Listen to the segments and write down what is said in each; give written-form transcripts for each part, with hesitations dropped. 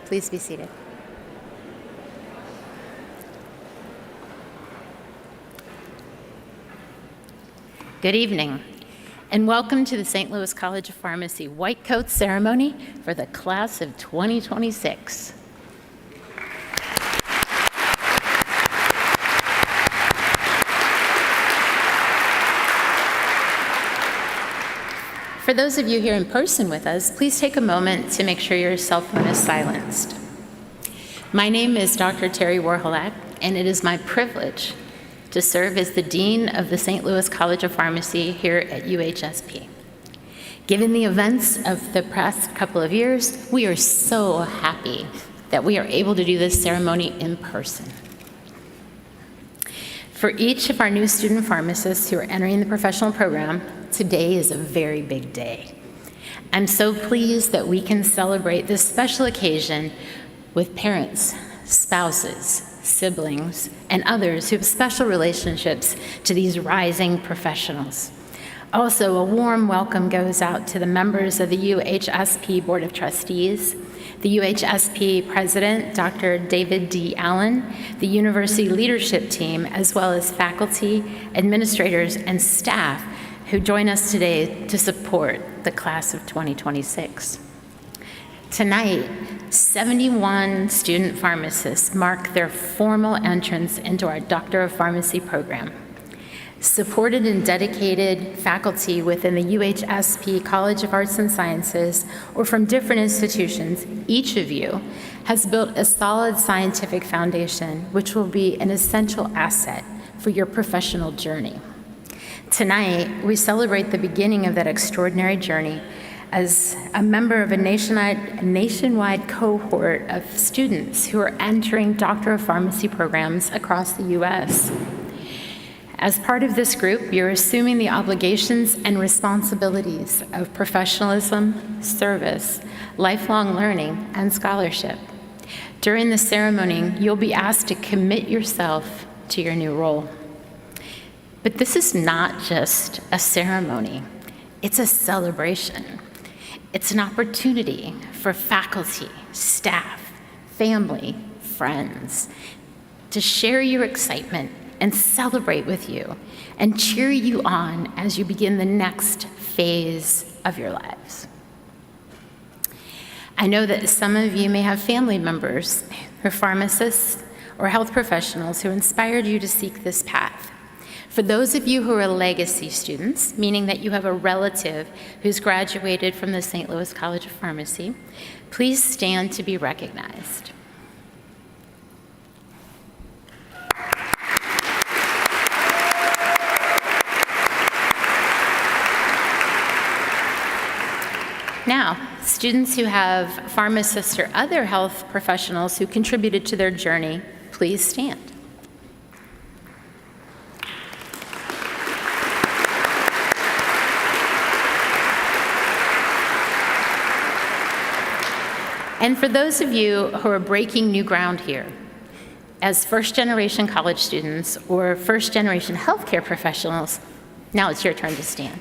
Please be seated. Good evening, and welcome to the St. Louis College of Pharmacy White Coat Ceremony for the class of 2026. For those of you here in person with us, please take a moment to make sure your cell phone is silenced. My name is Dr. Terry Warholak, and it is my privilege to serve as the Dean of the St. Louis College of Pharmacy here at UHSP. Given the events of the past couple of years, we are so happy that we are able to do this ceremony in person. For each of our new student pharmacists who are entering the professional program, today is a very big day. I'm so pleased that we can celebrate this special occasion with parents, spouses, siblings, and others who have special relationships to these rising professionals. Also, a warm welcome goes out to the members of the UHSP Board of Trustees, the UHSP President, Dr. David D. Allen, the University Leadership Team, as well as faculty, administrators, and staff who join us today to support the class of 2026. Tonight, 71 student pharmacists mark their formal entrance into our Doctor of Pharmacy program. Supported and dedicated faculty within the UHSP College of Arts and Sciences or from different institutions, each of you has built a solid scientific foundation which will be an essential asset for your professional journey. Tonight, we celebrate the beginning of that extraordinary journey as a member of a nationwide cohort of students who are entering Doctor of Pharmacy programs across the U.S. As part of this group, you're assuming the obligations and responsibilities of professionalism, service, lifelong learning, and scholarship. During the ceremony, you'll be asked to commit yourself to your new role. But this is not just a ceremony, it's a celebration. It's an opportunity for faculty, staff, family, friends to share your excitement and celebrate with you and cheer you on as you begin the next phase of your lives. I know that some of you may have family members or pharmacists or health professionals who inspired you to seek this path. For those of you who are legacy students, meaning that you have a relative who's graduated from the St. Louis College of Pharmacy, please stand to be recognized. Now, students who have pharmacists or other health professionals who contributed to their journey, please stand. And for those of you who are breaking new ground here, as first-generation college students or first-generation healthcare professionals, now it's your turn to stand.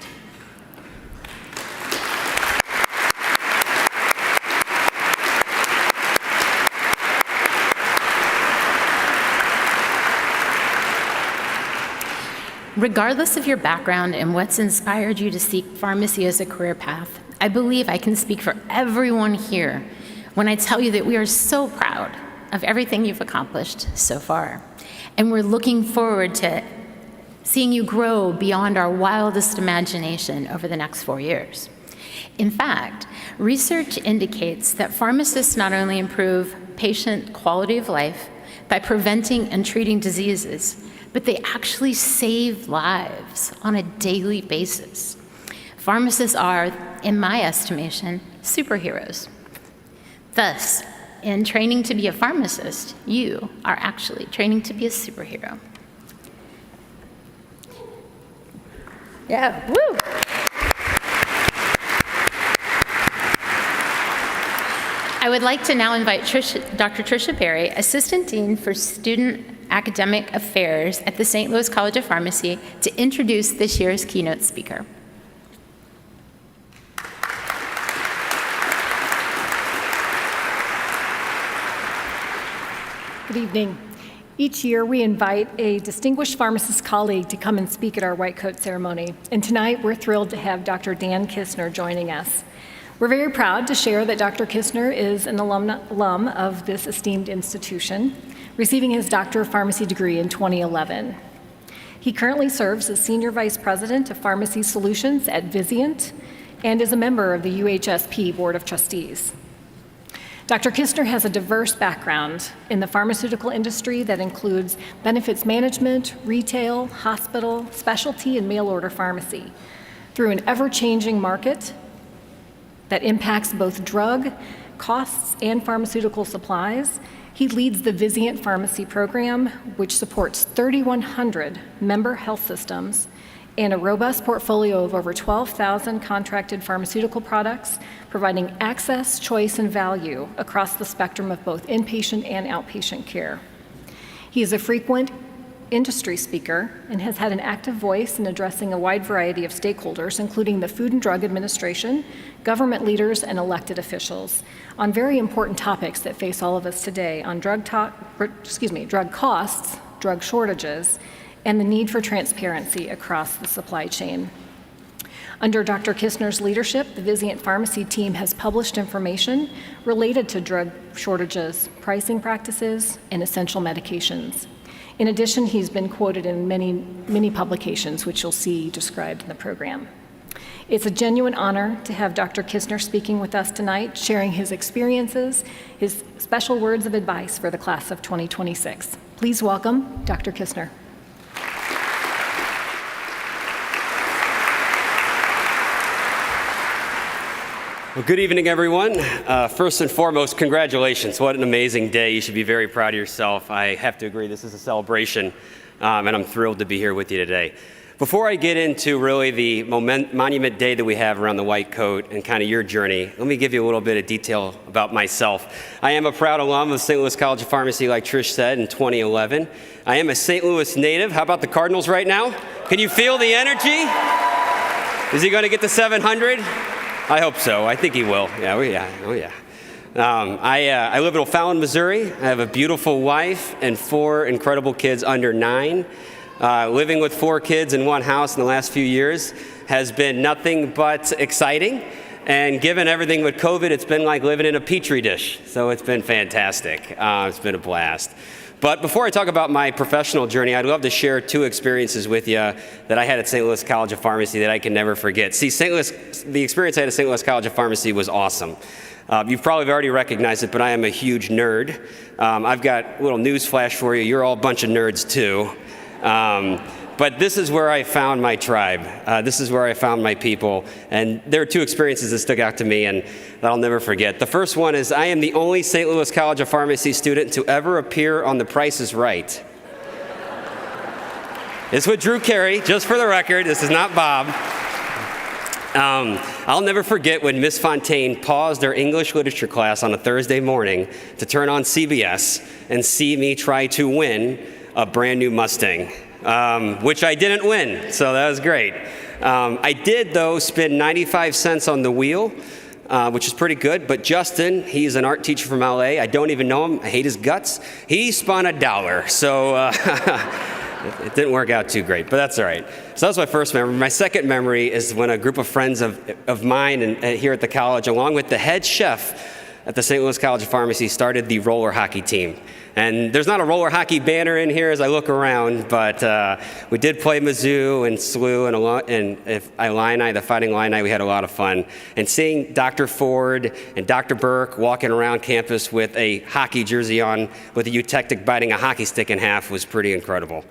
Regardless of your background and what's inspired you to seek pharmacy as a career path, I believe I can speak for everyone here when I tell you that we are so proud of everything you've accomplished so far. And we're looking forward to seeing you grow beyond our wildest imagination over the next 4 years. In fact, research indicates that pharmacists not only improve patient quality of life by preventing and treating diseases, but they actually save lives on a daily basis. Pharmacists are, in my estimation, superheroes. Thus, in training to be a pharmacist, you are actually training to be a superhero. Yeah, woo! I would like to now invite Dr. Tricia Berry, Assistant Dean for Student Academic Affairs at the St. Louis College of Pharmacy, to introduce this year's keynote speaker. Good evening. Each year, we invite a distinguished pharmacist colleague to come and speak at our white coat ceremony. And tonight, we're thrilled to have Dr. Dan Kistner joining us. We're very proud to share that Dr. Kistner is an alum of this esteemed institution, receiving his Doctor of Pharmacy degree in 2011. He currently serves as Senior Vice President of Pharmacy Solutions at Vizient and is a member of the UHSP Board of Trustees. Dr. Kistner has a diverse background in the pharmaceutical industry that includes benefits management, retail, hospital, specialty, and mail-order pharmacy. Through an ever-changing market that impacts both drug costs and pharmaceutical supplies, he leads the Vizient Pharmacy Program, which supports 3,100 member health systems and a robust portfolio of over 12,000 contracted pharmaceutical products, providing access, choice, and value across the spectrum of both inpatient and outpatient care. He is a frequent industry speaker and has had an active voice in addressing a wide variety of stakeholders, including the Food and Drug Administration, government leaders, and elected officials, on very important topics that face all of us today on drug costs, drug shortages, and the need for transparency across the supply chain. Under Dr. Kistner's leadership, the Vizient Pharmacy team has published information related to drug shortages, pricing practices, and essential medications. In addition, he's been quoted in many publications, which you'll see described in the program. It's a genuine honor to have Dr. Kistner speaking with us tonight, sharing his experiences, his special words of advice for the class of 2026. Please welcome Dr. Kistner. Well, good evening, everyone. First and foremost, congratulations. What an amazing day. You should be very proud of yourself. I have to agree, this is a celebration, and I'm thrilled to be here with you today. Before I get into really the monument day that we have around the white coat and kind of your journey, let me give you a little bit of detail about myself. I am a proud alum of St. Louis College of Pharmacy, like Trish said, in 2011. I am a St. Louis native. How about the Cardinals right now? Can you feel the energy? Is he going to get to 700? I hope so. I think he will. Oh yeah. I live in O'Fallon, Missouri. I have a beautiful wife and 4 incredible kids under 9. Living with 4 kids in one house in the last few years has been nothing but exciting. And given everything with COVID, it's been like living in a petri dish. So it's been fantastic. It's been a blast. But before I talk about my professional journey, I'd love to share 2 experiences with you that I had at St. Louis College of Pharmacy that I can never forget. See, the experience I had at St. Louis College of Pharmacy was awesome. You've probably already recognized it, but I am a huge nerd. I've got a little news flash for you. You're all a bunch of nerds too. But this is where I found my tribe. This is where I found my people. And there are 2 experiences that stuck out to me and that I'll never forget. The first one is I am the only St. Louis College of Pharmacy student to ever appear on The Price is Right. It's with Drew Carey, just for the record. This is not Bob. I'll never forget when Miss Fontaine paused our English literature class on a Thursday morning to turn on CBS and see me try to win a brand new Mustang. Which I didn't win, so that was great. I did, though, spend 95 cents on the wheel, which is pretty good, but Justin, he's an art teacher from LA. I don't even know him. I hate his guts. He spun $1, so it didn't work out too great, but that's all right. So that was my first memory. My second memory is when a group of friends of mine and here at the college, along with the head chef at the St. Louis College of Pharmacy, started the roller hockey team. And there's not a roller hockey banner in here as I look around, but we did play Mizzou and SLU and Illini, the Fighting Illini. We had a lot of fun. And seeing Dr. Ford and Dr. Burke walking around campus with a hockey jersey on with a eutectic biting a hockey stick in half was pretty incredible.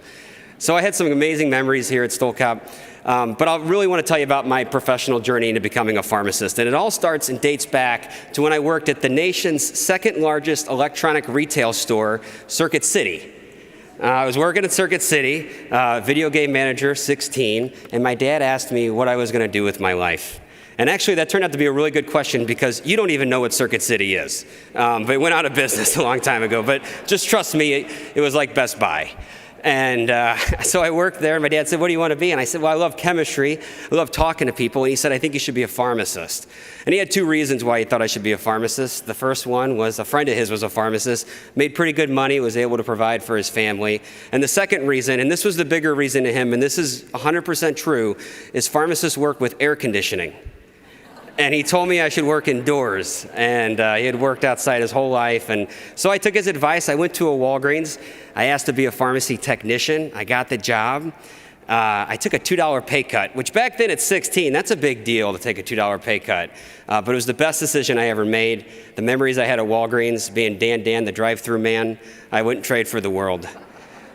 So I had some amazing memories here at Stolkop. But I really want to tell you about my professional journey into becoming a pharmacist. And it all starts and dates back to when I worked at the nation's second largest electronic retail store, Circuit City. I was working at Circuit City, video game manager, 16, and my dad asked me what I was going to do with my life. And actually, that turned out to be a really good question because you don't even know what Circuit City is. But it went out of business a long time ago. But just trust me, it was like Best Buy. And so I worked there, and my dad said, what do you want to be? And I said, well, I love chemistry. I love talking to people. And he said, I think you should be a pharmacist. And he had two reasons why he thought I should be a pharmacist. The first one was a friend of his was a pharmacist, made pretty good money, was able to provide for his family. And the second reason, and this was the bigger reason to him, and this is 100% true, is pharmacists work with air conditioning. And he told me I should work indoors, and he had worked outside his whole life. And so I took his advice. I went to a Walgreens. I asked to be a pharmacy technician. I got the job. I took a $2 pay cut, which back then at 16, that's a big deal to take a $2 pay cut. But it was the best decision I ever made. The memories I had at Walgreens, being Dan, the drive-through man, I wouldn't trade for the world.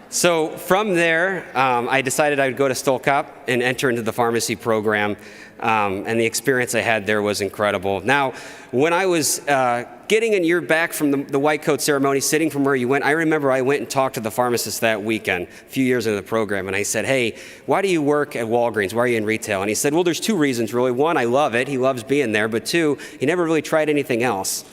So from there, I decided I would go to Stolkop and enter into the pharmacy program. And the experience I had there was incredible. Now, when I was getting a year back from the white coat ceremony, sitting from where you went, I remember I went and talked to the pharmacist that weekend, a few years into the program, and I said, hey, why do you work at Walgreens? Why are you in retail? And he said, well, there's two reasons, really. One, I love it. He loves being there. But two, he never really tried anything else.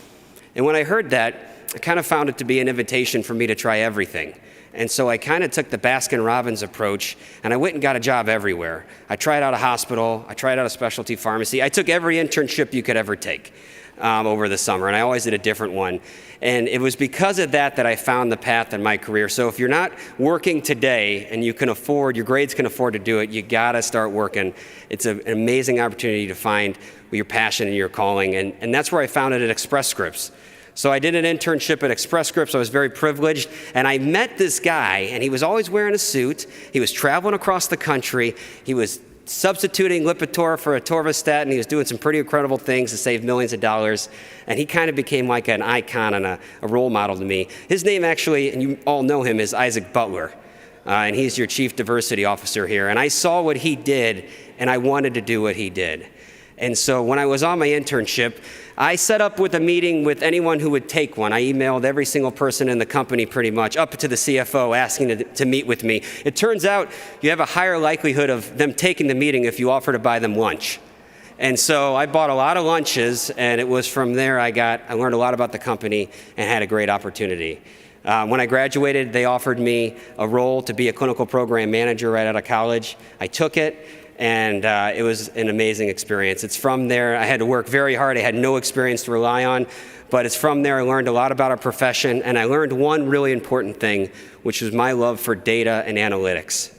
And when I heard that, I kind of found it to be an invitation for me to try everything. And so I kind of took the Baskin-Robbins approach, and I went and got a job everywhere. I tried out a hospital. I tried out a specialty pharmacy. I took every internship you could ever take over the summer, and I always did a different one. And it was because of that that I found the path in my career. So if you're not working today and you can afford, your grades can afford to do it, you got to start working. It's an amazing opportunity to find your passion and your calling, and that's where I found it at Express Scripts. So I did an internship at Express Scripts. I was very privileged, and I met this guy, and he was always wearing a suit. He was traveling across the country. He was substituting Lipitor for atorvastatin. He was doing some pretty incredible things to save millions of dollars, and he kind of became like an icon and a role model to me. His name actually, and you all know him, is Isaac Butler, and he's your Chief Diversity Officer here. And I saw what he did, and I wanted to do what he did. And so when I was on my internship, I set up with a meeting with anyone who would take one. I emailed every single person in the company pretty much, up to the CFO, asking to meet with me. It turns out you have a higher likelihood of them taking the meeting if you offer to buy them lunch. And so I bought a lot of lunches, and it was from there I learned a lot about the company and had a great opportunity. When I graduated, they offered me a role to be a clinical program manager right out of college. I took it. And it was an amazing experience. It's from there, I had to work very hard. I had no experience to rely on, but it's from there I learned a lot about our profession, and I learned one really important thing, which was my love for data and analytics.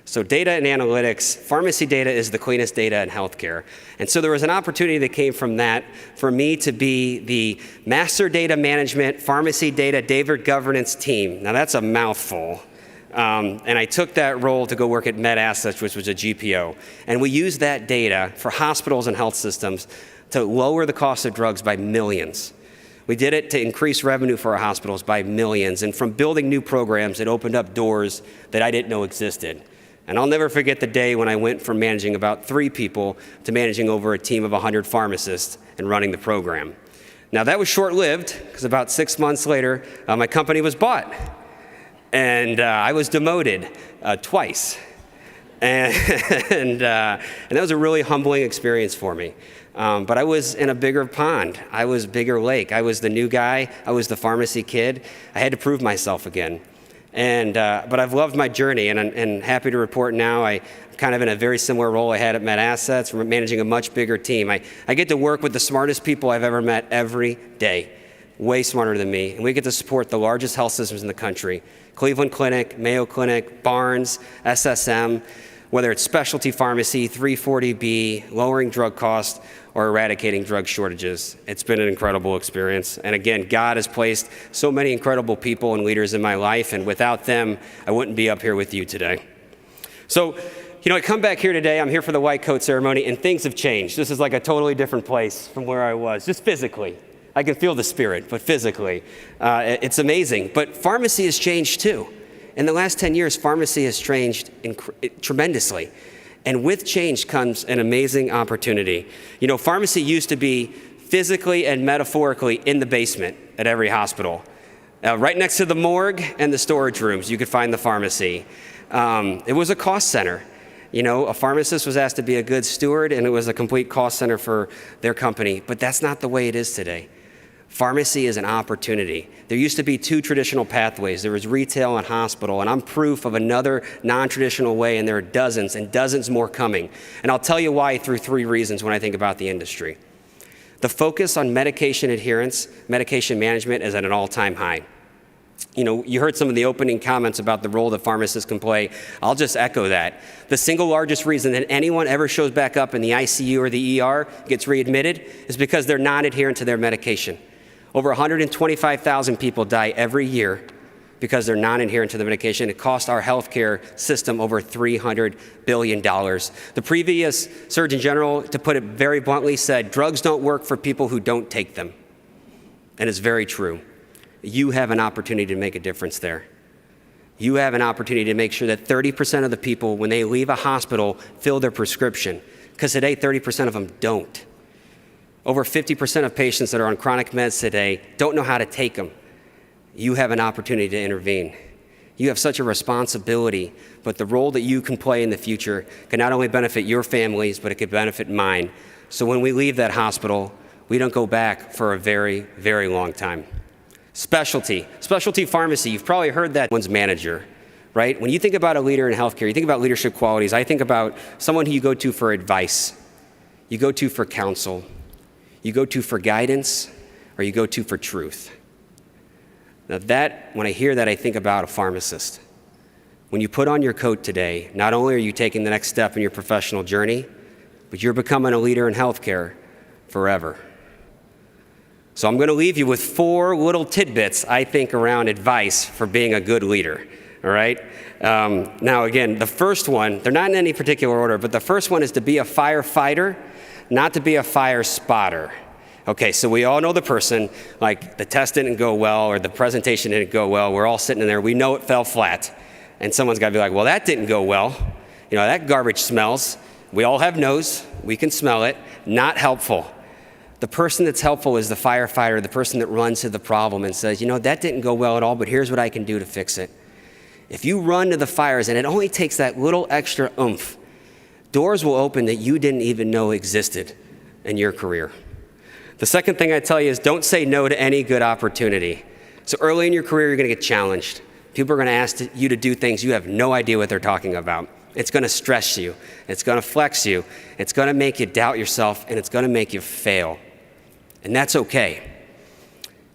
So data and analytics, pharmacy data is the cleanest data in healthcare. And so there was an opportunity that came from that for me to be the Master Data Management Pharmacy Data Governance Team. Now that's a mouthful. And I took that role to go work at MedAssets, which was a GPO. And we used that data for hospitals and health systems to lower the cost of drugs by millions. We did it to increase revenue for our hospitals by millions. And from building new programs, it opened up doors that I didn't know existed. And I'll never forget the day when I went from managing about 3 people to managing over a team of 100 pharmacists and running the program. Now that was short-lived, because about 6 months later, my company was bought. And I was demoted twice. And that was a really humbling experience for me. But I was in a bigger pond. I was bigger lake. I was the new guy. I was the pharmacy kid. I had to prove myself again. But I've loved my journey, and I'm happy to report now I'm kind of in a very similar role I had at MedAssets, managing a much bigger team. I get to work with the smartest people I've ever met every day, way smarter than me, and we get to support the largest health systems in the country. Cleveland Clinic, Mayo Clinic, Barnes, SSM, whether it's specialty pharmacy, 340B, lowering drug costs, or eradicating drug shortages. It's been an incredible experience. And again, God has placed so many incredible people and leaders in my life, and without them, I wouldn't be up here with you today. So, I come back here today, I'm here for the white coat ceremony, and things have changed. This is like a totally different place from where I was, just physically. I can feel the spirit, but physically, it's amazing. But pharmacy has changed too. In the last 10 years, pharmacy has changed tremendously. And with change comes an amazing opportunity. Pharmacy used to be physically and metaphorically in the basement at every hospital. Right next to the morgue and the storage rooms, you could find the pharmacy. It was a cost center. A pharmacist was asked to be a good steward, and it was a complete cost center for their company. But that's not the way it is today. Pharmacy is an opportunity. There used to be two traditional pathways. There was retail and hospital, and I'm proof of another non-traditional way, and there are dozens and dozens more coming. And I'll tell you why through 3 reasons when I think about the industry. The focus on medication adherence, medication management is at an all-time high. You heard some of the opening comments about the role that pharmacists can play. I'll just echo that. The single largest reason that anyone ever shows back up in the ICU or the ER, gets readmitted, is because they're non-adherent to their medication. Over 125,000 people die every year because they're non-adherent to the medication. It costs our healthcare system over $300 billion. The previous Surgeon General, to put it very bluntly, said, drugs don't work for people who don't take them. And it's very true. You have an opportunity to make a difference there. You have an opportunity to make sure that 30% of the people, when they leave a hospital, fill their prescription. Because today, 30% of them don't. Over 50% of patients that are on chronic meds today don't know how to take them. You have an opportunity to intervene. You have such a responsibility, but the role that you can play in the future can not only benefit your families, but it could benefit mine. So when we leave that hospital, we don't go back for a very, very long time. Specialty pharmacy, you've probably heard that one's manager, right? When you think about a leader in healthcare, you think about leadership qualities. I think about someone who you go to for advice, you go to for counsel, you go to for guidance, or you go to for truth. Now when I hear that, I think about a pharmacist. When you put on your coat today, not only are you taking the next step in your professional journey, but you're becoming a leader in healthcare forever. So I'm going to leave you with 4 little tidbits, I think, around advice for being a good leader, all right? Now, again, the first one, they're not in any particular order, but the first one is to be a firefighter, not to be a fire spotter. Okay, so we all know the person, like the test didn't go well or the presentation didn't go well. We're all sitting in there. We know it fell flat. And someone's got to be like, well, that didn't go well. That garbage smells. We all have nose. We can smell it. Not helpful. The person that's helpful is the firefighter, the person that runs to the problem and says, that didn't go well at all, but here's what I can do to fix it. If you run to the fires, and it only takes that little extra oomph, doors will open that you didn't even know existed in your career. The second thing I tell you is don't say no to any good opportunity. So early in your career, you're going to get challenged. People are going to ask you to do things you have no idea what they're talking about. It's going to stress you. It's going to flex you. It's going to make you doubt yourself, and it's going to make you fail. And that's okay.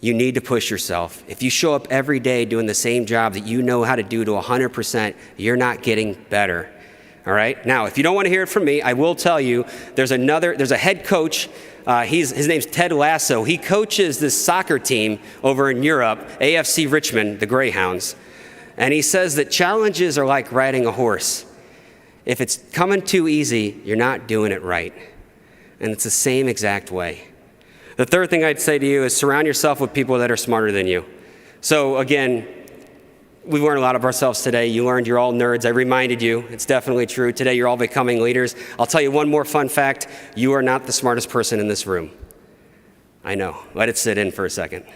You need to push yourself. If you show up every day doing the same job that you know how to do to 100%, you're not getting better. All right? Now, if you don't want to hear it from me, I will tell you there's a head coach. His name's Ted Lasso. He coaches this soccer team over in Europe, AFC Richmond, the Greyhounds. And he says that challenges are like riding a horse. If it's coming too easy, you're not doing it right. And it's the same exact way. The third thing I'd say to you is surround yourself with people that are smarter than you. So again, we learned a lot of ourselves today. You learned you're all nerds. I reminded you. It's definitely true. Today, you're all becoming leaders. I'll tell you one more fun fact. You are not the smartest person in this room. I know. Let it sit in for a second.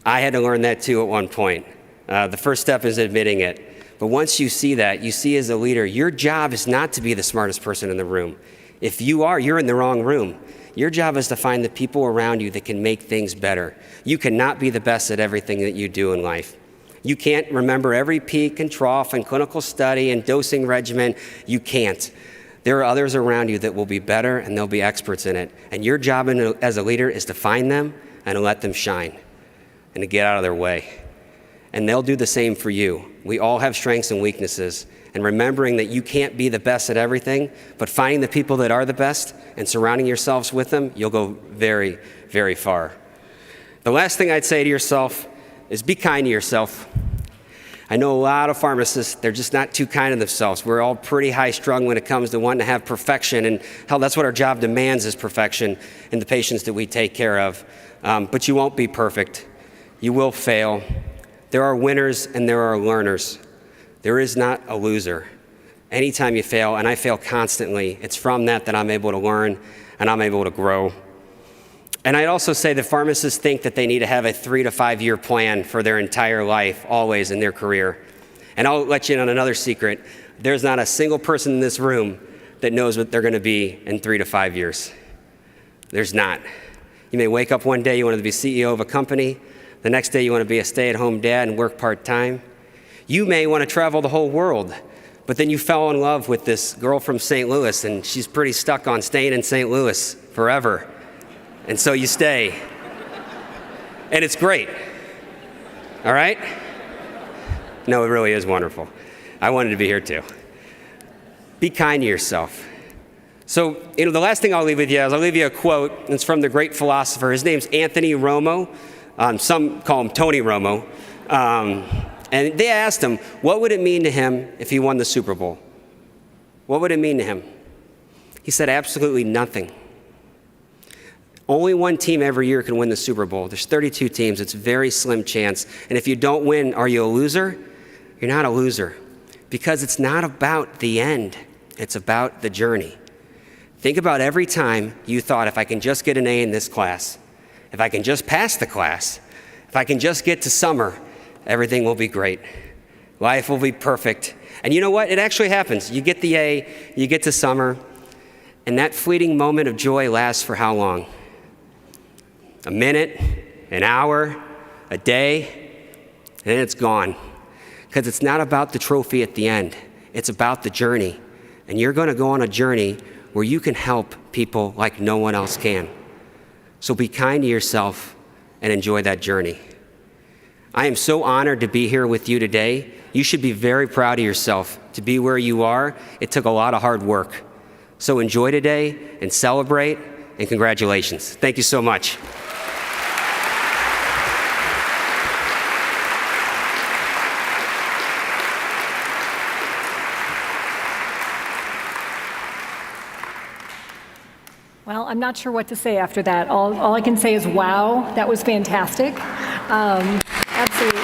I had to learn that too at one point. The first step is admitting it. But once you see that, you see as a leader, your job is not to be the smartest person in the room. If you are, you're in the wrong room. Your job is to find the people around you that can make things better. You cannot be the best at everything that you do in life. You can't remember every peak and trough and clinical study and dosing regimen. You can't. There are others around you that will be better and they'll be experts in it. And your job as a leader is to find them and to let them shine and to get out of their way. And they'll do the same for you. We all have strengths and weaknesses. And remembering that you can't be the best at everything, but finding the people that are the best and surrounding yourselves with them, you'll go very, very far. The last thing I'd say to yourself is be kind to yourself. I know a lot of pharmacists, they're just not too kind to themselves. We're all pretty high strung when it comes to wanting to have perfection, and hell, that's what our job demands is perfection in the patients that we take care of. But you won't be perfect. You will fail. There are winners and there are learners. There is not a loser. Anytime you fail, and I fail constantly, it's from that I'm able to learn and I'm able to grow. And I'd also say that pharmacists think that they need to have a 3 to 5 year plan for their entire life, always in their career. And I'll let you in on another secret. There's not a single person in this room that knows what they're going to be in 3 to 5 years. There's not. You may wake up one day, you want to be CEO of a company. The next day, you want to be a stay-at-home dad and work part-time. You may want to travel the whole world, but then you fell in love with this girl from St. Louis, and she's pretty stuck on staying in St. Louis forever. And so you stay. And it's great. All right? No, it really is wonderful. I wanted to be here too. Be kind to yourself. So, the last thing I'll leave with you is I'll leave you a quote. It's from the great philosopher. His name's Anthony Romo. Some call him Tony Romo. And they asked him, what would it mean to him if he won the Super Bowl? What would it mean to him? He said, absolutely nothing. Only one team every year can win the Super Bowl. There's 32 teams. It's a very slim chance. And if you don't win, are you a loser? You're not a loser. Because it's not about the end. It's about the journey. Think about every time you thought, if I can just get an A in this class, if I can just pass the class, if I can just get to summer, everything will be great. Life will be perfect. And you know what? It actually happens. You get the A, you get to summer, and that fleeting moment of joy lasts for how long? A minute, an hour, a day, and then it's gone. Because it's not about the trophy at the end. It's about the journey. And you're going to go on a journey where you can help people like no one else can. So be kind to yourself and enjoy that journey. I am so honored to be here with you today. You should be very proud of yourself to be where you are. It took a lot of hard work. So enjoy today and celebrate, and congratulations. Thank you so much. Well, I'm not sure what to say after that. All I can say is, wow, that was fantastic. Absolutely.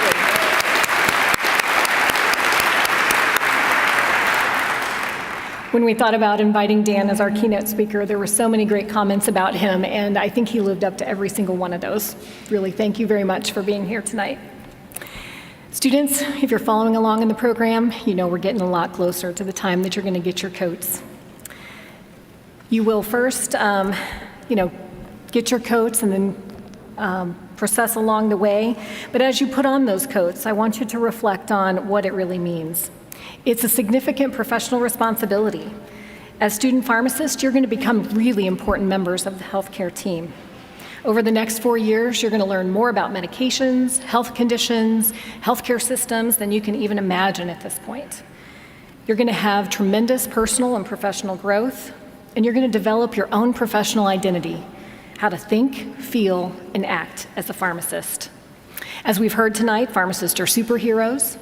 When we thought about inviting Dan as our keynote speaker, there were so many great comments about him, and I think he lived up to every single one of those. Really, thank you very much for being here tonight. Students, if you're following along in the program, you know we're getting a lot closer to the time that you're going to get your coats. You will first, get your coats and then process along the way. But as you put on those coats, I want you to reflect on what it really means. It's a significant professional responsibility. As student pharmacists, you're going to become really important members of the healthcare team. Over the next 4 years, you're going to learn more about medications, health conditions, healthcare systems than you can even imagine at this point. You're going to have tremendous personal and professional growth. And you're going to develop your own professional identity, how to think, feel, and act as a pharmacist. As we've heard tonight, pharmacists are superheroes.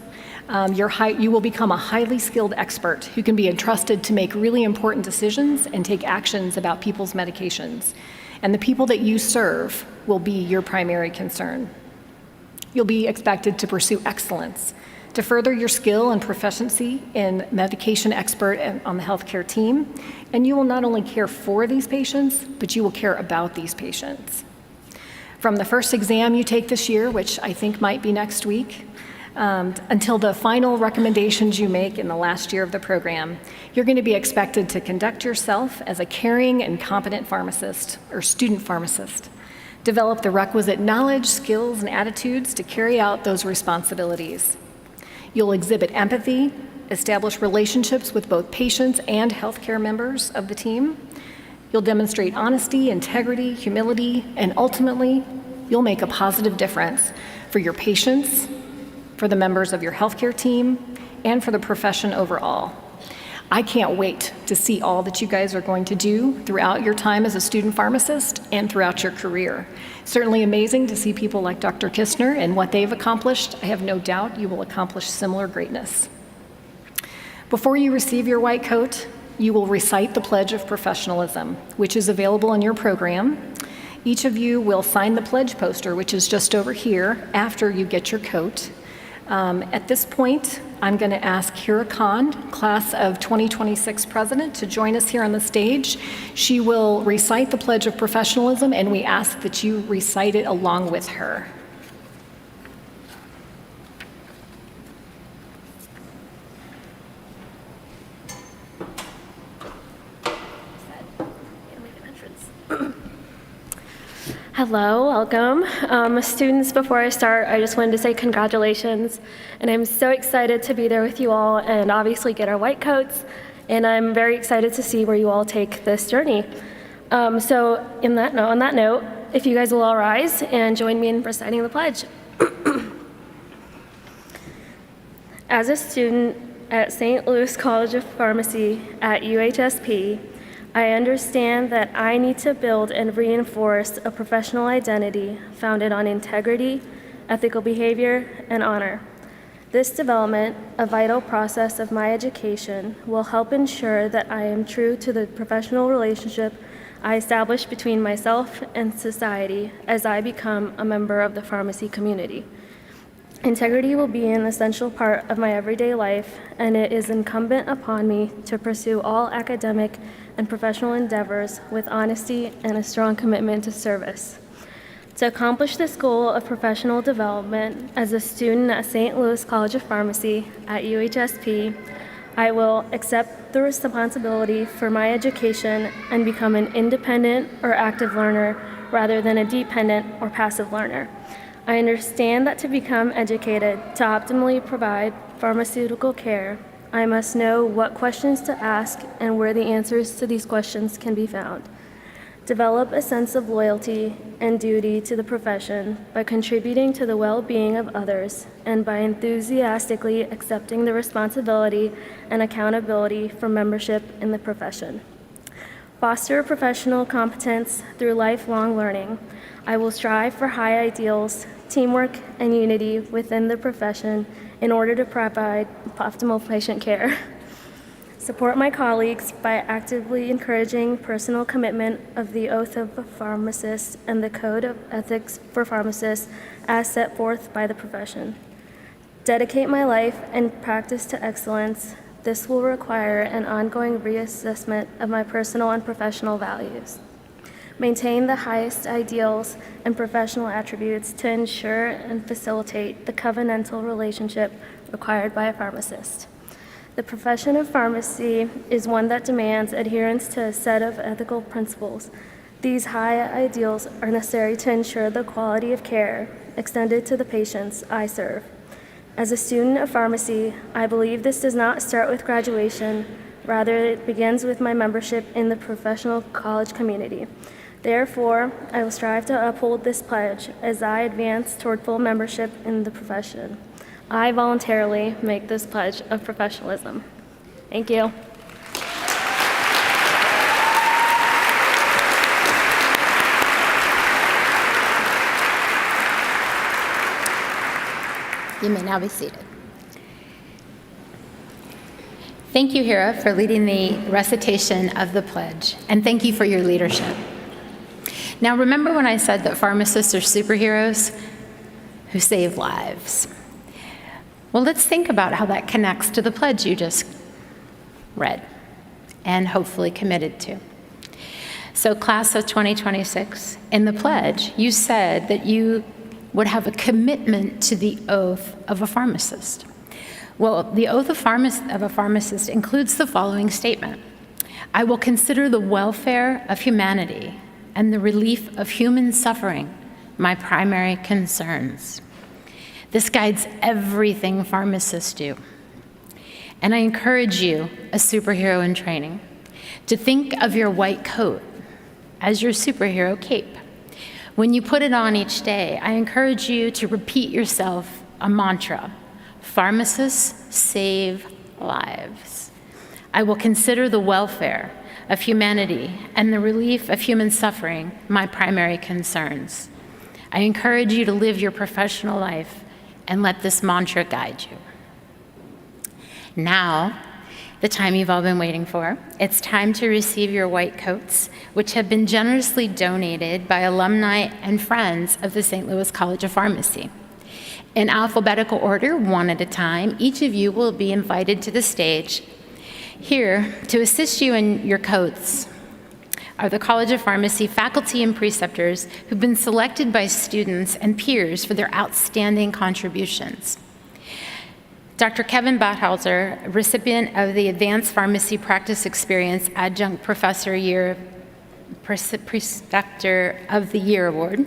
You will become a highly skilled expert who can be entrusted to make really important decisions and take actions about people's medications. And the people that you serve will be your primary concern. You'll be expected to pursue excellence, to further your skill and proficiency in medication expert on the healthcare team. And you will not only care for these patients, but you will care about these patients. From the first exam you take this year, which I think might be next week, until the final recommendations you make in the last year of the program, you're going to be expected to conduct yourself as a caring and competent pharmacist or student pharmacist. Develop the requisite knowledge, skills, and attitudes to carry out those responsibilities. You'll exhibit empathy, establish relationships with both patients and healthcare members of the team. You'll demonstrate honesty, integrity, humility, and ultimately, you'll make a positive difference for your patients, for the members of your healthcare team, and for the profession overall. I can't wait to see all that you guys are going to do throughout your time as a student pharmacist and throughout your career. Certainly amazing to see people like Dr. Kistner and what they've accomplished. I have no doubt you will accomplish similar greatness. Before you receive your white coat, you will recite the Pledge of Professionalism, which is available in your program. Each of you will sign the pledge poster, which is just over here, after you get your coat. At this point, I'm going to ask Kira Khan, class of 2026 president, to join us here on the stage. She will recite the Pledge of Professionalism, and we ask that you recite it along with her. Hello, welcome. Students, before I start, I just wanted to say congratulations. And I'm so excited to be there with you all and obviously get our white coats. And I'm very excited to see where you all take this journey. On that note, if you guys will all rise and join me in reciting the pledge. As a student at St. Louis College of Pharmacy at UHSP, I understand that I need to build and reinforce a professional identity founded on integrity, ethical behavior, and honor. This development, a vital process of my education, will help ensure that I am true to the professional relationship I establish between myself and society as I become a member of the pharmacy community. Integrity will be an essential part of my everyday life, and it is incumbent upon me to pursue all academic and professional endeavors with honesty and a strong commitment to service. To accomplish this goal of professional development as a student at St. Louis College of Pharmacy at UHSP, I will accept the responsibility for my education and become an independent or active learner rather than a dependent or passive learner. I understand that to become educated to optimally provide pharmaceutical care, I must know what questions to ask and where the answers to these questions can be found. Develop a sense of loyalty and duty to the profession by contributing to the well-being of others and by enthusiastically accepting the responsibility and accountability for membership in the profession. Foster professional competence through lifelong learning. I will strive for high ideals, teamwork, and unity within the profession in order to provide optimal patient care. Support my colleagues by actively encouraging personal commitment of the oath of a pharmacist and the code of ethics for pharmacists as set forth by the profession. Dedicate my life and practice to excellence. This will require an ongoing reassessment of my personal and professional values. Maintain the highest ideals and professional attributes to ensure and facilitate the covenantal relationship required by a pharmacist. The profession of pharmacy is one that demands adherence to a set of ethical principles. These high ideals are necessary to ensure the quality of care extended to the patients I serve. As a student of pharmacy, I believe this does not start with graduation, rather it begins with my membership in the professional college community. Therefore, I will strive to uphold this pledge as I advance toward full membership in the profession. I voluntarily make this pledge of professionalism. Thank you. You may now be seated. Thank you, Hira, for leading the recitation of the pledge, and thank you for your leadership. Now, remember when I said that pharmacists are superheroes who save lives? Well, let's think about how that connects to the pledge you just read and hopefully committed to. So, class of 2026, in the pledge, you said that you would have a commitment to the oath of a pharmacist. Well, the oath of a pharmacist includes the following statement: I will consider the welfare of humanity and the relief of human suffering my primary concerns. This guides everything pharmacists do. And I encourage you, a superhero in training, to think of your white coat as your superhero cape. When you put it on each day, I encourage you to repeat yourself a mantra: pharmacists save lives. I will consider the welfare of humanity and the relief of human suffering my primary concerns. I encourage you to live your professional life and let this mantra guide you. Now, the time you've all been waiting for, it's time to receive your white coats, which have been generously donated by alumni and friends of the St. Louis College of Pharmacy. In alphabetical order, one at a time, each of you will be invited to the stage. Here, to assist you in your coats, are the College of Pharmacy faculty and preceptors who've been selected by students and peers for their outstanding contributions. Dr. Kevin Bachhauser, recipient of the Advanced Pharmacy Practice Experience Adjunct Professor Year Preceptor of the Year Award,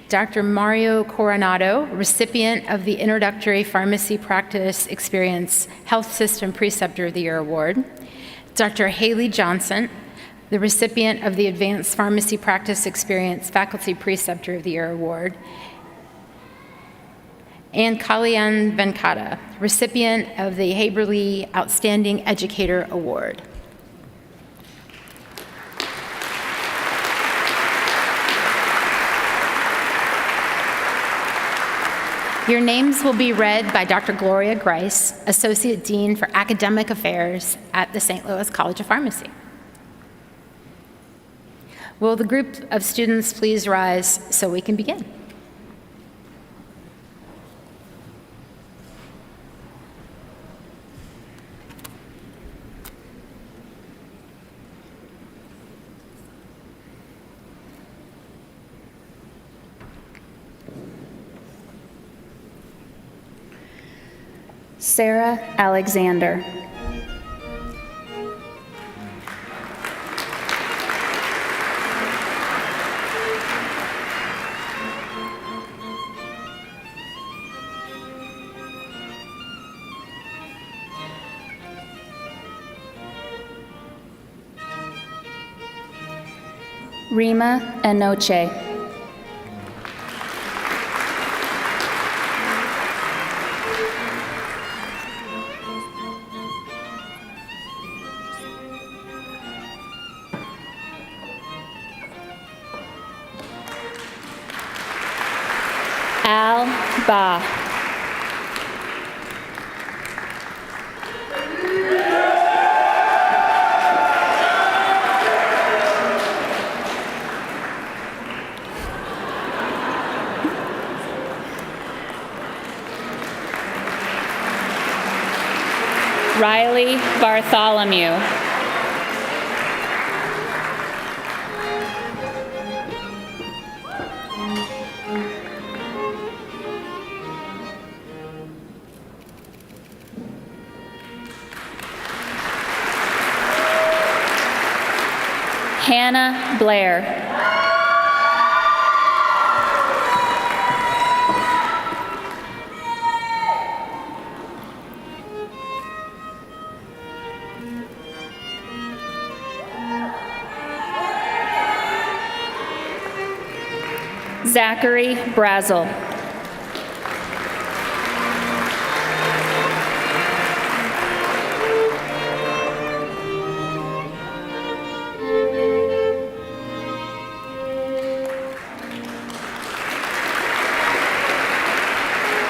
Dr. Mario Coronado, recipient of the Introductory Pharmacy Practice Experience Health System Preceptor of the Year Award, Dr. Haley Johnson, the recipient of the Advanced Pharmacy Practice Experience Faculty Preceptor of the Year Award, and Kalyan Venkata, recipient of the Haberly Outstanding Educator Award. Your names will be read by Dr. Gloria Grice, Associate Dean for Academic Affairs at the St. Louis College of Pharmacy. Will the group of students please rise so we can begin? Sarah Alexander. Rima Enoche. Al Ba. Riley Bartholomew. Hannah Blair. Zachary Brazel.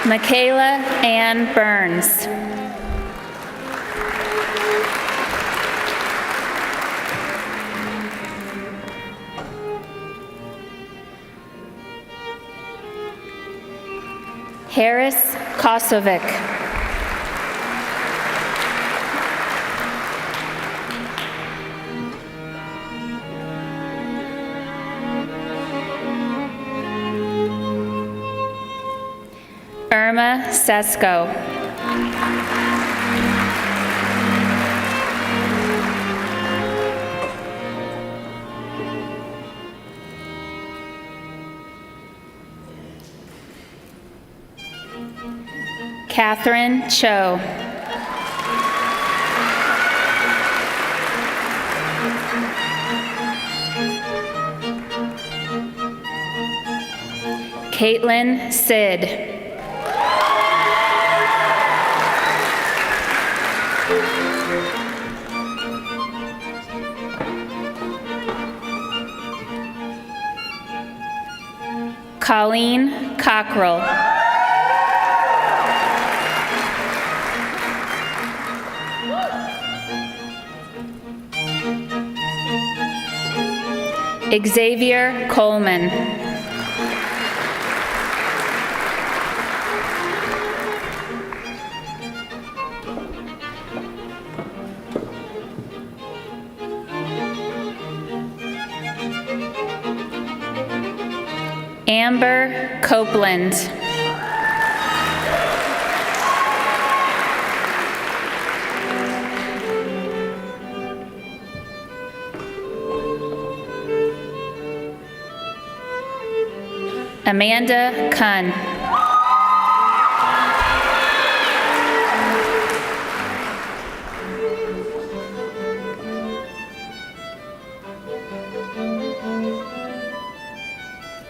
Michaela Ann Burns. Harris Kosovic. Irma Sesko. Catherine Cho. Caitlin Sid. Colleen Cockrell. Xavier Coleman. Amber Copeland. Amanda Kunn.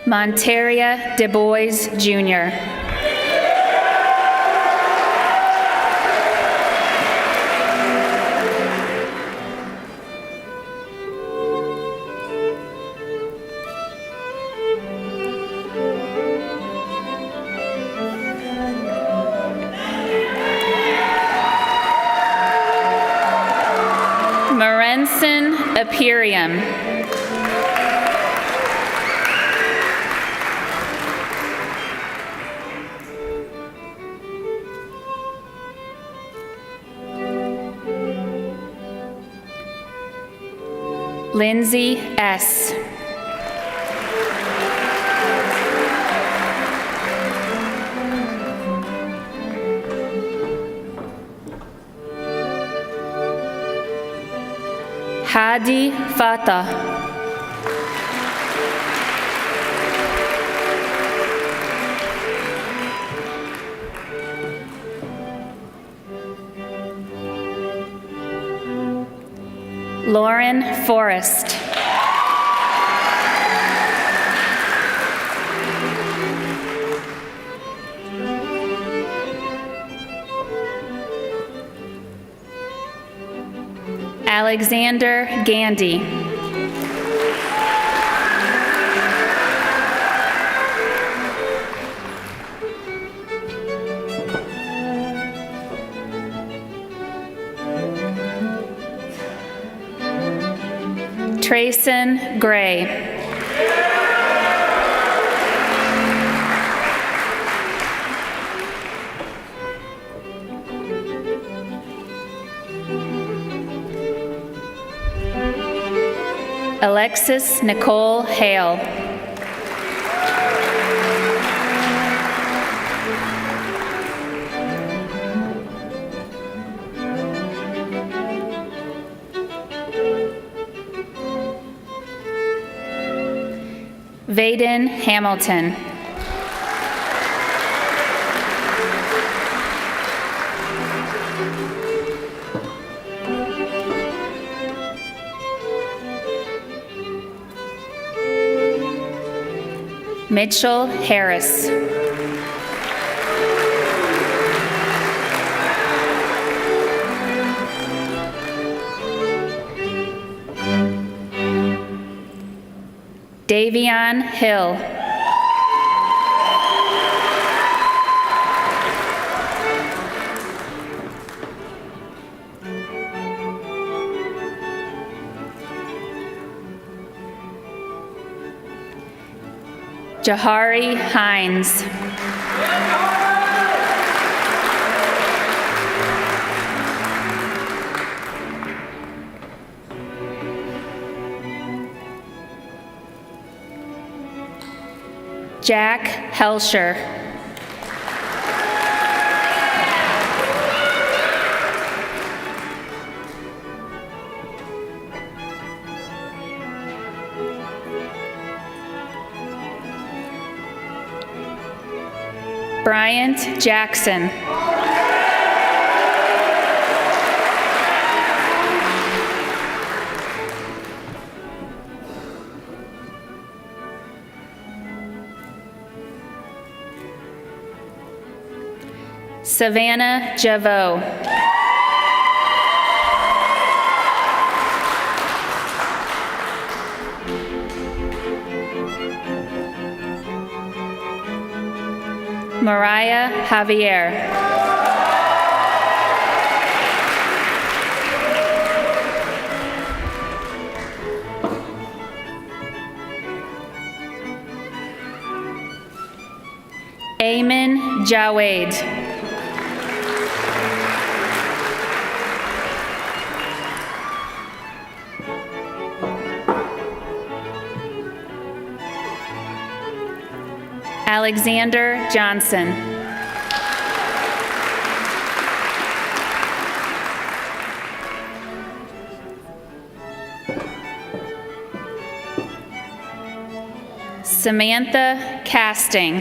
Monteria Du Bois, Jr. Marenson Aperium. Lindsay S. Hadi Fatah. Lauren Forrest. Alexander Gandy. Trayson Gray. Alexis Nicole Hale. Vaden Hamilton. Mitchell Harris. Davion Hill. Jahari Hines. Jack Helsher. Bryant Jackson. Savannah Javot. Mariah Javier. Ayman Jawed. Alexander Johnson. Samantha Casting.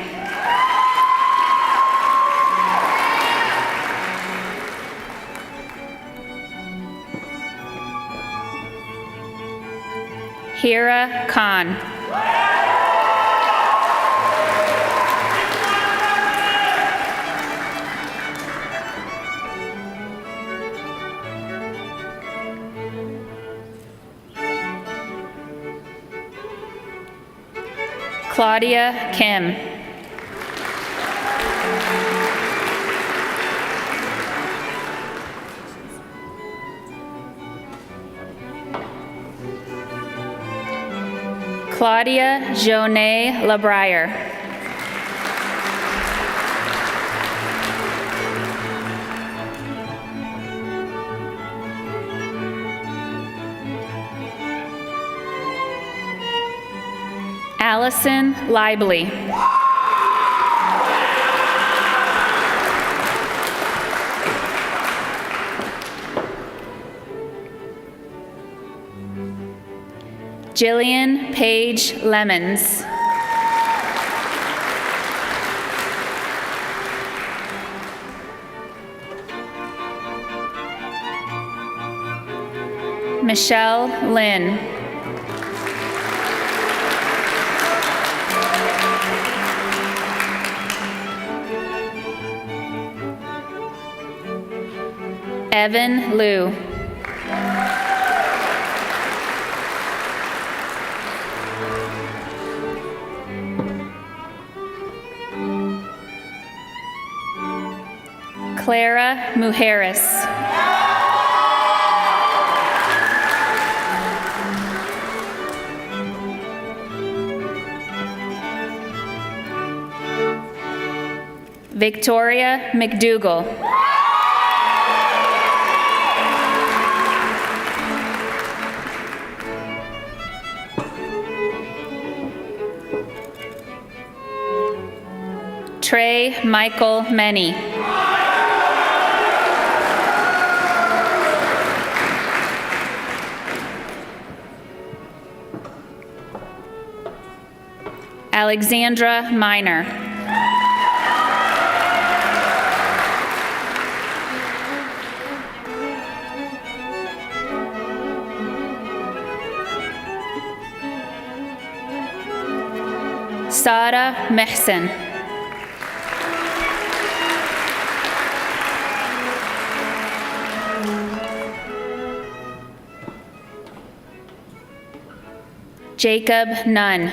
Hira Khan. Claudia Kim. Claudia Jonet Labrier. Allison Lively. Jillian Paige Lemons. Michelle Lynn. Evan Liu. Clara Mujeres. Victoria McDougall. Trey Michael Menny. Alexandra Miner. Sara Mehsen. Jacob Nunn.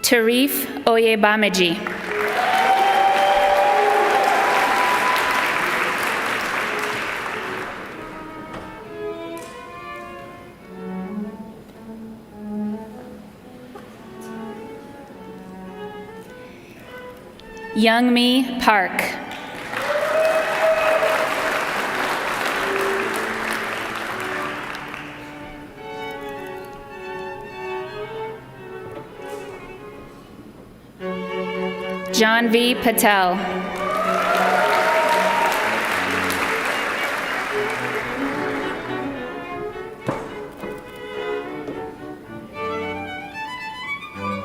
Tarif Oyebamiji. Youngmi Park. John V. Patel.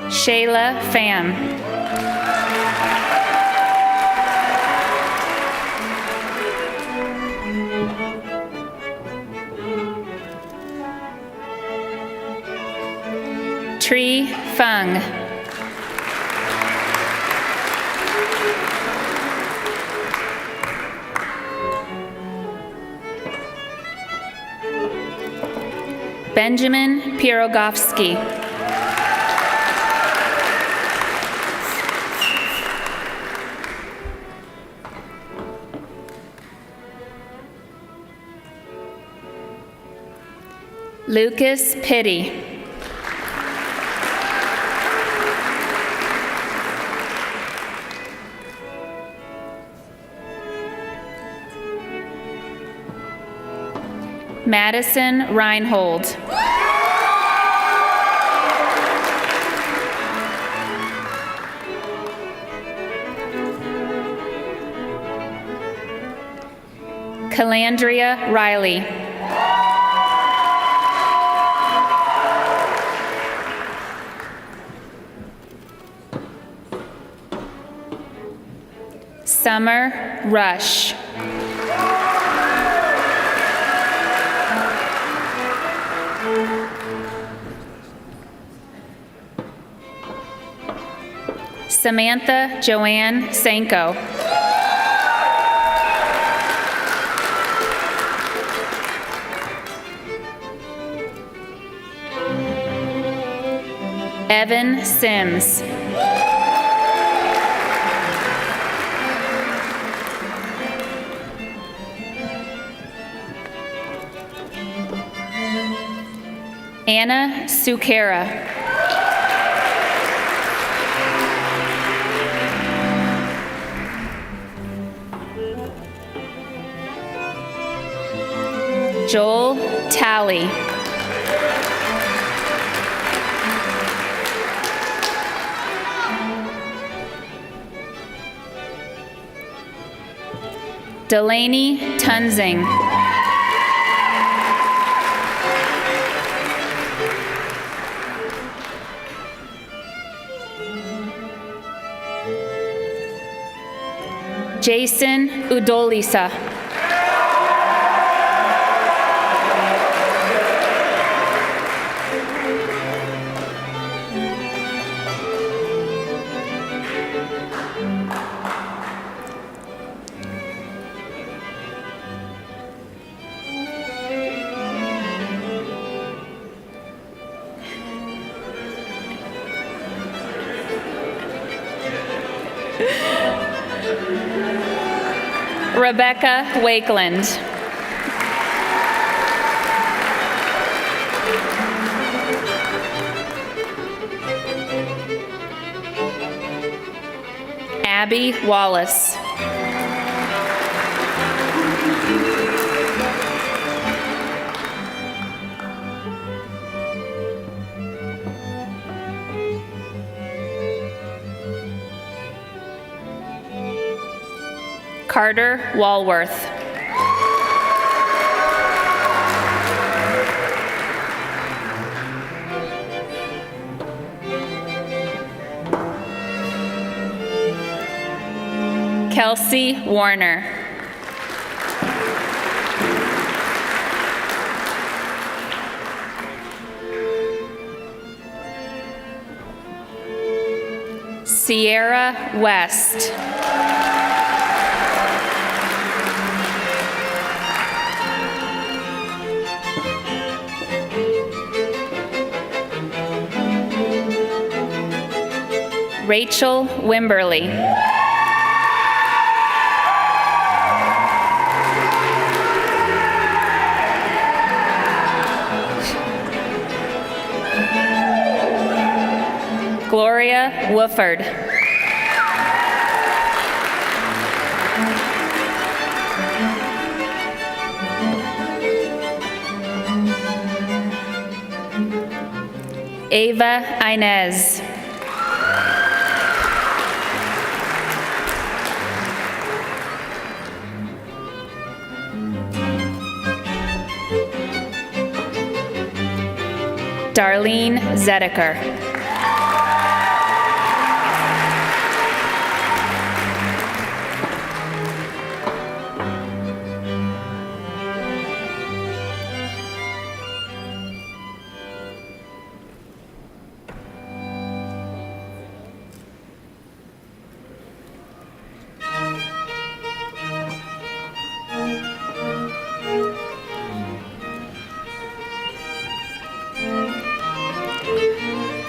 Shayla Pham. Tri Fung. Benjamin Pirogovsky. Lucas Pitty. Madison Reinhold. Calandria Riley. Summer Rush. Samantha Joanne Sanko. Evan Sims. Anna Sukera. Joel Talley. Delaney Tunzing. Jason Udolisa. Rebecca Wakeland. Abby Wallace. Carter Walworth. Kelsey Warner. Sierra West. Rachel Wimberly. Gloria Wooford. Ava Inez. Darlene Zedeker.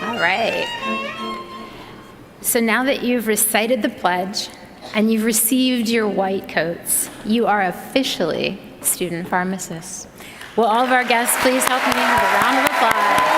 All right. So now that you've recited the pledge and you've received your white coats, you are officially student pharmacists. Will all of our guests please help me have a round of applause?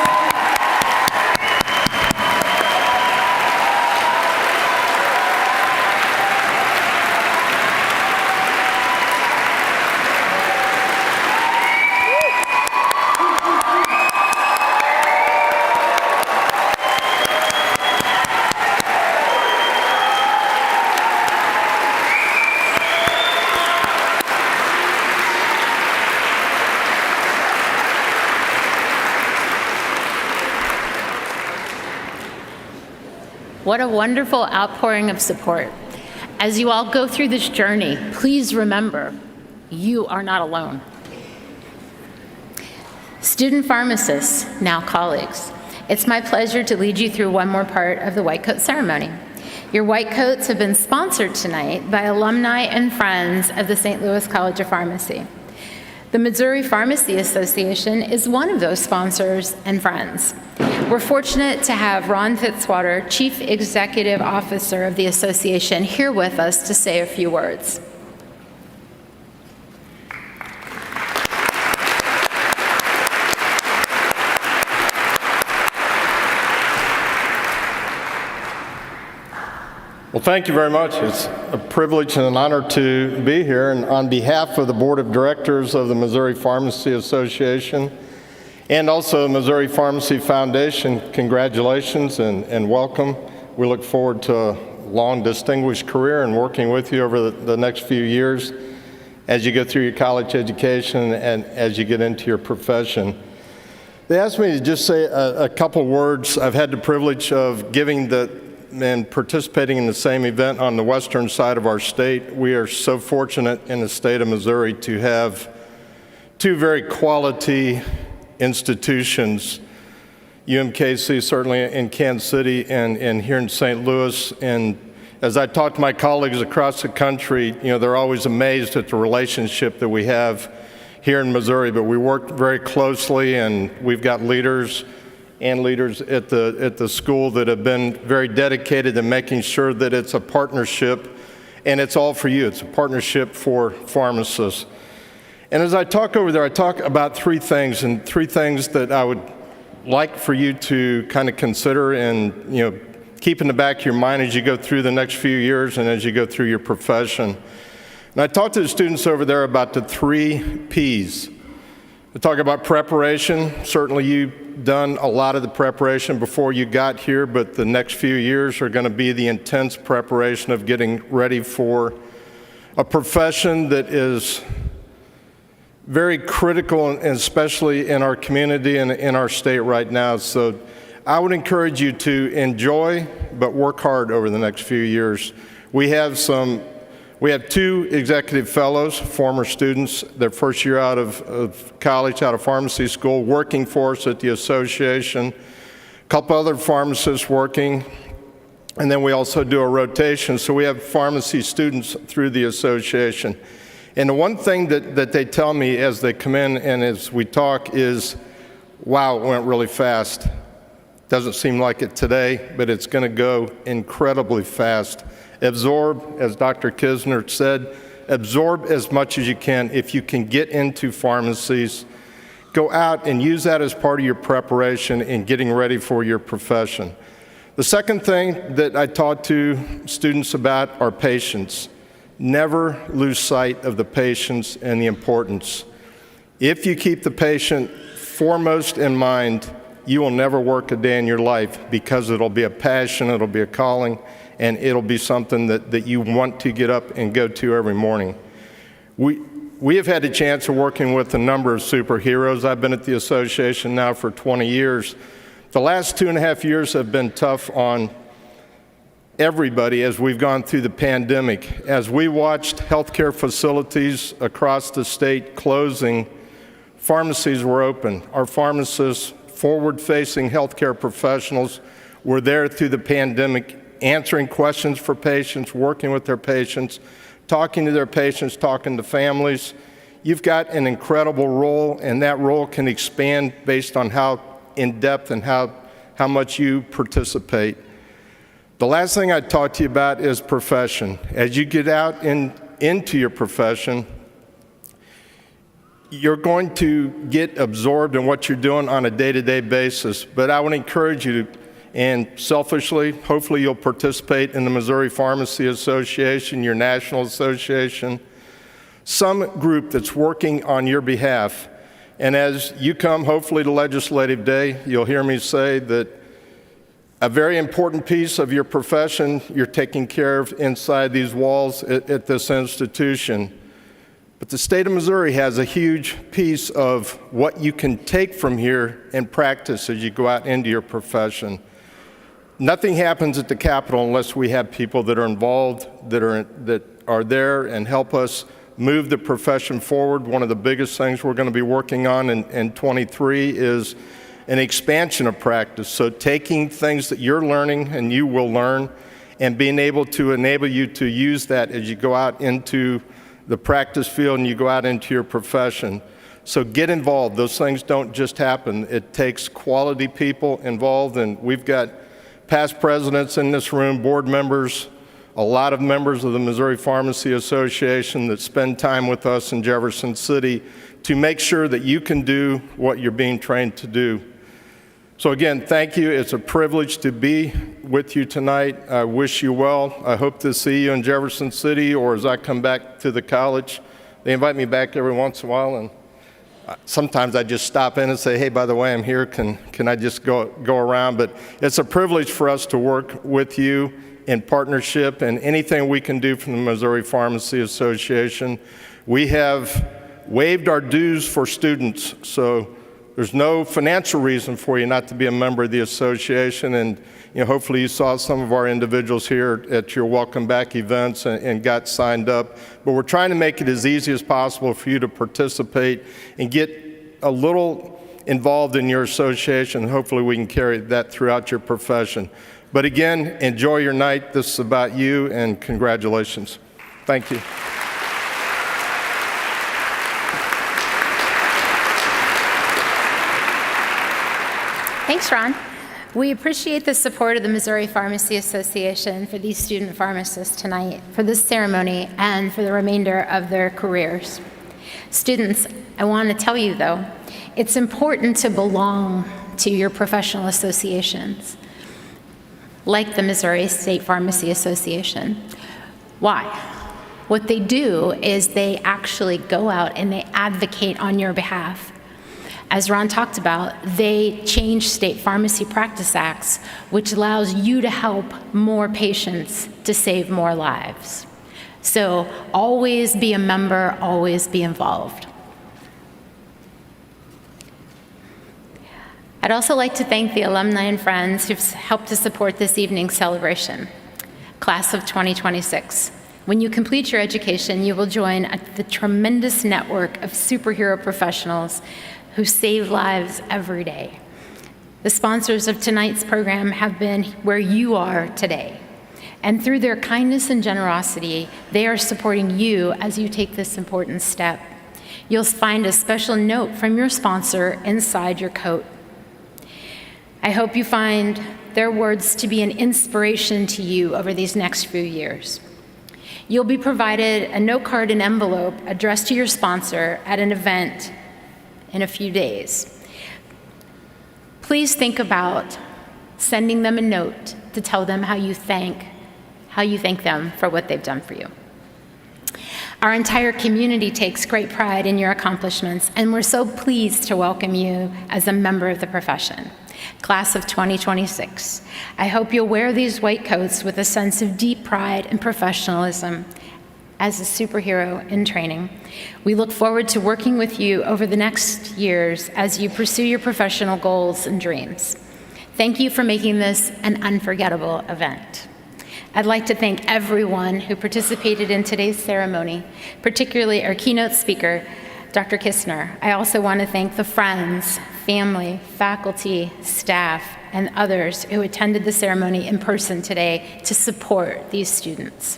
What a wonderful outpouring of support. As you all go through this journey, please remember, you are not alone. Student pharmacists, now colleagues, it's my pleasure to lead you through one more part of the white coat ceremony. Your white coats have been sponsored tonight by alumni and friends of the St. Louis College of Pharmacy. The Missouri Pharmacy Association is one of those sponsors and friends. We're fortunate to have Ron Fitzwater, Chief Executive Officer of the association, here with us to say a few words. Well, thank you very much. It's a privilege and an honor to be here. And on behalf of the Board of Directors of the Missouri Pharmacy Association and also the Missouri Pharmacy Foundation, congratulations and welcome. We look forward to a long, distinguished career and working with you over the next few years as you go through your college education and as you get into your profession. They asked me to just say a couple words. I've had the privilege of giving and participating in the same event on the western side of our state. We are so fortunate in the state of Missouri to have two very quality institutions, UMKC certainly in Kansas City and here in St. Louis. And as I talk to my colleagues across the country, they're always amazed at the relationship that we have here in Missouri, but we work very closely, and we've got leaders at the school that have been very dedicated to making sure that it's a partnership, and it's all for you. It's a partnership for pharmacists. And as I talk over there, I talk about three things that I would like for you to kind of consider and keep in the back of your mind as you go through the next few years and as you go through your profession. And I talk to the students over there about the 3 Ps. I talk about preparation. Certainly you've done a lot of the preparation before you got here, but the next few years are going to be the intense preparation of getting ready for a profession that is very critical, and especially in our community and in our state right now. So I would encourage you to enjoy, but work hard over the next few years. We have 2 executive fellows, former students, their first year out of college, out of pharmacy school, working for us at the association. A couple other pharmacists working, and then we also do a rotation. So we have pharmacy students through the association. And the one thing that they tell me as they come in and as we talk is, wow, it went really fast. Doesn't seem like it today, but it's going to go incredibly fast. Absorb, as Dr. Kisner said, absorb as much as you can. If you can get into pharmacies, go out and use that as part of your preparation in getting ready for your profession. The second thing that I talk to students about are patients. Never lose sight of the patients and the importance. If you keep the patient foremost in mind, you will never work a day in your life, because it'll be a passion, it'll be a calling, and it'll be something that you want to get up and go to every morning. We have had a chance of working with a number of superheroes. I've been at the association now for 20 years. The last 2.5 years have been tough on everybody as we've gone through the pandemic. As we watched healthcare facilities across the state closing, pharmacies were open. Our pharmacists, forward-facing healthcare professionals, were there through the pandemic, answering questions for patients, working with their patients, talking to their patients, talking to families. You've got an incredible role, and that role can expand based on how in-depth and how much you participate. The last thing I'd talk to you about is profession. As you get out into your profession, you're going to get absorbed in what you're doing on a day-to-day basis. But I would encourage you to, and selfishly, hopefully you'll participate in the Missouri Pharmacy Association, your national association, some group that's working on your behalf. And as you come, hopefully, to Legislative Day, you'll hear me say that a very important piece of your profession you're taking care of inside these walls at this institution. But the state of Missouri has a huge piece of what you can take from here and practice as you go out into your profession. nothing happens at the Capitol unless we have people that are involved, that are there and help us move the profession forward. One of the biggest things we're going to be working on in 23 is an expansion of practice. So taking things that you're learning and you will learn and being able to enable you to use that as you go out into the practice field and you go out into your profession. So get involved. Those things don't just happen. It takes quality people involved, and we've got past presidents in this room, board members, a lot of members of the Missouri Pharmacy Association that spend time with us in Jefferson City to make sure that you can do what you're being trained to do. So again, thank you. It's a privilege to be with you tonight. I wish you well. I hope to see you in Jefferson City, or as I come back to the college. They invite me back every once in a while, and sometimes I just stop in and say, hey, by the way, I'm here. Can I just go around? But it's a privilege for us to work with you in partnership, and anything we can do from the Missouri Pharmacy Association. We have waived our dues for students, so there's no financial reason for you not to be a member of the association. And hopefully you saw some of our individuals here at your welcome back events and got signed up. But we're trying to make it as easy as possible for you to participate and get a little involved in your association. Hopefully we can carry that throughout your profession. But again, enjoy your night. This is about you, and congratulations. Thank you. Thanks, Ron. We appreciate the support of the Missouri Pharmacy Association for these student pharmacists tonight, for this ceremony, and for the remainder of their careers. Students, I want to tell you, though, it's important to belong to your professional associations, like the Missouri State Pharmacy Association. Why? What they do is they actually go out and they advocate on your behalf. As Ron talked about, they change state pharmacy practice acts, which allows you to help more patients to save more lives. So always be a member, always be involved. I'd also like to thank the alumni and friends who've helped to support this evening's celebration. Class of 2026. When you complete your education, you will join the tremendous network of superhero professionals who save lives every day. The sponsors of tonight's program have been where you are today. And through their kindness and generosity, they are supporting you as you take this important step. You'll find a special note from your sponsor inside your coat. I hope you find their words to be an inspiration to you over these next few years. You'll be provided a note card and envelope addressed to your sponsor at an event in a few days. Please think about sending them a note to tell them how you thank them for what they've done for you. Our entire community takes great pride in your accomplishments, and we're so pleased to welcome you as a member of the profession. Class of 2026. I hope you'll wear these white coats with a sense of deep pride and professionalism as a superhero in training. We look forward to working with you over the next years as you pursue your professional goals and dreams. Thank you for making this an unforgettable event. I'd like to thank everyone who participated in today's ceremony, particularly our keynote speaker, Dr. Kistner. I also want to thank the friends, family, faculty, staff, and others who attended the ceremony in person today to support these students.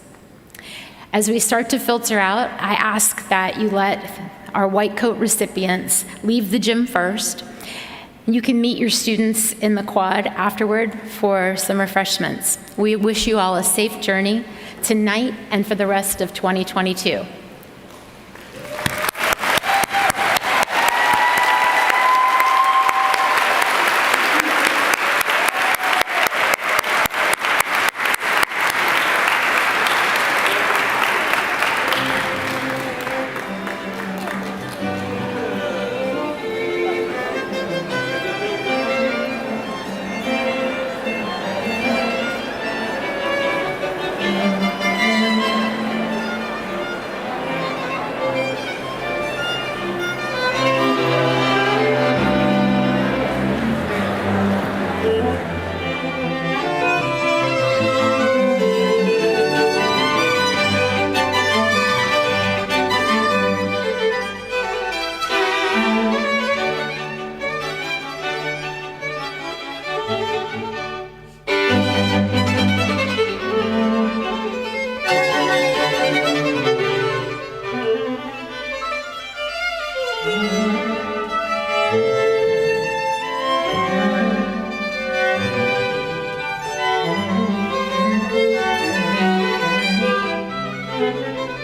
As we start to filter out, I ask that you let our white coat recipients leave the gym first. You can meet your students in the quad afterward for some refreshments. We wish you all a safe journey tonight and for the rest of 2022.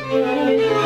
Congratulations.